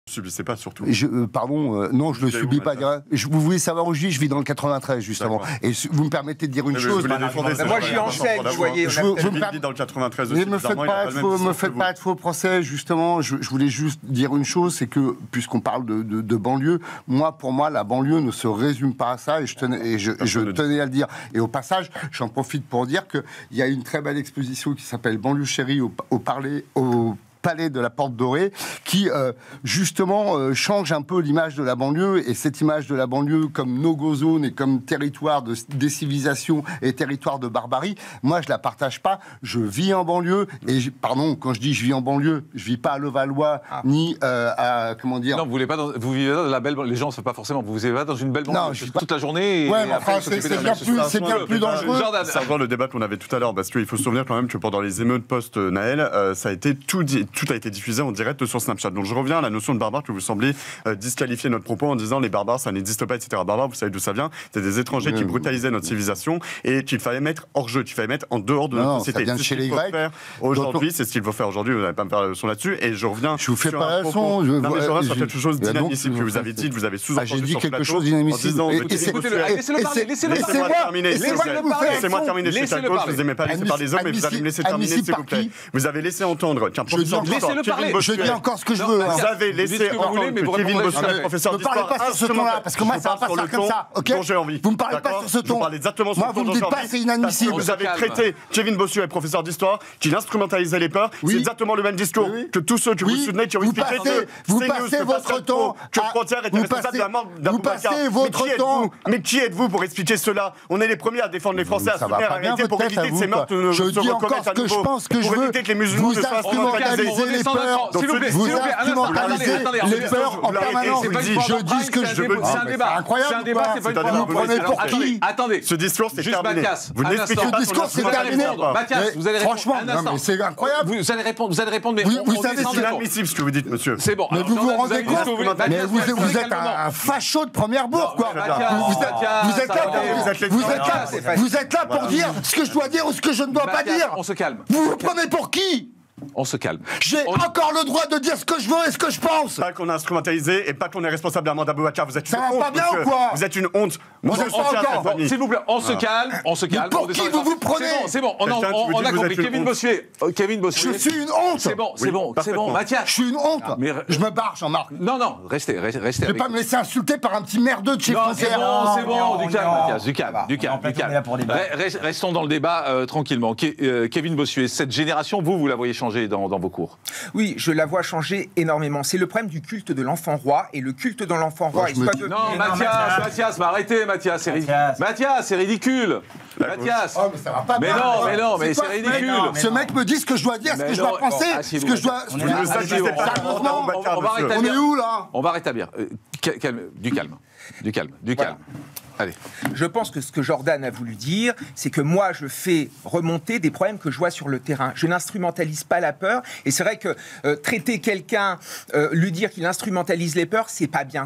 subissez pas surtout. Non, je le subis pas. Vous voulez savoir où je vis? Je vis dans le 93, justement. Et vous me permettez de dire une chose. Moi, je suis en Seine, vous voyez. Vous me dites dans le 93 aussi. Ne me faites pas de faux procès, justement. Je voulais juste dire une chose, c'est que, puisqu'on parle de banlieue, pour moi, la banlieue ne se résume pas à ça, et je tenais à le dire. Et au passage, j'en profite pour dire qu'il y a une très belle exposition qui s'appelle Banlieue chérie au Palais de la Porte Dorée, qui justement change un peu l'image de la banlieue, et cette image de la banlieue comme no-go zone et comme territoire de décivilisation et territoire de barbarie, moi je la partage pas. Je vis en banlieue, et quand je dis je vis en banlieue, je vis pas à Levallois ni à comment dire. Non, vous vivez dans la belle banlieue. Les gens ne savent pas forcément. Vous vivez pas dans une belle banlieue. Non, toute la journée. Ouais, mais enfin, c'est bien plus dangereux. Ça rejoint le débat qu'on avait tout à l'heure, parce qu'il faut se souvenir quand même que pendant les émeutes post-Naël, ça a été tout a été diffusé en direct sur Snapchat. Donc je reviens à la notion de barbare que vous semblez disqualifier notre propos en disant les barbares ça n'existe pas, etc. Barbares, vous savez d'où ça vient? C'est des étrangers qui brutalisaient notre civilisation et qu'il fallait mettre hors jeu, qu'il fallait mettre en dehors de notre société. Ça vient de chez les Grecs. Aujourd'hui, c'est ce qu'il faut faire aujourd'hui. Vous n'allez pas me faire la leçon là-dessus. Et je reviens. Je vous fais pas la leçon. Je reviens sur quelque chose d'inadmissible que vous avez dit, que vous avez sous-entendu. J'ai dit quelque chose d'inadmissible. Laissez-le parler. Laissez-moi terminer. Laissez-moi terminer. Je suis à gauche. Vous n'aimez pas laisser parler les hommes, mais vous allez me laisser terminer, s'il vous plaît. Vous avez laissé entendre qu'un professeur d'histoire, je dis encore ce que je veux. Vous avez laissé entendre que Kevin Bossuet, professeur d'histoire, ne parlez pas sur ce ton-là, parce que moi, ça va pas se faire comme ça, ok? Vous me parlez pas sur ce ton. Moi, vous me dites pas, c'est inadmissible. Vous avez traité Kevin Bossuet, professeur d'histoire, qu'il instrumentalisait les peurs. C'est exactement le même discours que tous ceux que vous soutenez, qui ont expliqué que vous passez votre temps, que Frontière était responsable de la mort d'Aboubacar. Mais qui êtes-vous pour expliquer cela? On est les premiers à défendre les Français, à soutenir la réalité pour éviter que ces meurtres ne se recommettent à nouveau. Pour éviter que les musulmans ne soient instrumentalisés les peurs. Vous instrumentalisez les peurs en permanence. Je dis ce que je veux. C'est un débat. Incroyable. C'est un débat, c'est pas une Vous prenez pour qui? Attendez. Ce discours, c'est terminé. Vous n'expliquez pas. Ce discours, c'est terminé. Mathias, vous allez répondre. Franchement, c'est incroyable. Vous allez répondre, mais vous savez, c'est inadmissible ce que vous dites, monsieur. C'est bon. Mais vous vous rendez compte? Mais vous êtes un facho de première bourre, quoi. Vous êtes là pour dire ce que je dois dire ou ce que je ne dois pas dire. On se calme. Vous vous prenez pour qui? On se calme. J'ai encore le droit de dire ce que je veux et ce que je pense. Pas qu'on a instrumentalisé et pas qu'on est responsable de la mort d'Aboubacar. Vous êtes une honte. Ça va pas bien ou quoi? Vous êtes une honte. Vous êtes pas encore. S'il vous plaît, on se calme. On se calme. Pour qui vous vous prenez? C'est bon. On a compris. Kevin Bossuet. Je suis une honte. C'est bon. Mathias. Je suis une honte. Je me barre, Jean-Marc. Non. Restez. Je vais pas me laisser insulter par un petit merdeux de chez Frontière. C'est bon. Du calme, Mathias. Du calme. Restons dans le débat tranquillement. Kevin Bossuet, cette génération, vous la voyez changer dans vos cours? Oui, je la vois changer énormément. C'est le problème du culte de l'enfant roi, et le culte de l'enfant roi... Non, Mathias, arrêtez, Mathias, c'est ridicule. Mathias. Oh, mais ça va pas bien. Mais c'est ridicule. Ce mec me dit ce que je dois dire, ce que je dois penser, ce que je dois... On est où, là? On va rétablir. Du calme. Allez. Je pense que ce que Jordan a voulu dire, c'est que moi, je fais remonter des problèmes que je vois sur le terrain. Je n'instrumentalise pas la peur. Et c'est vrai que traiter quelqu'un, lui dire qu'il instrumentalise les peurs, c'est pas bien.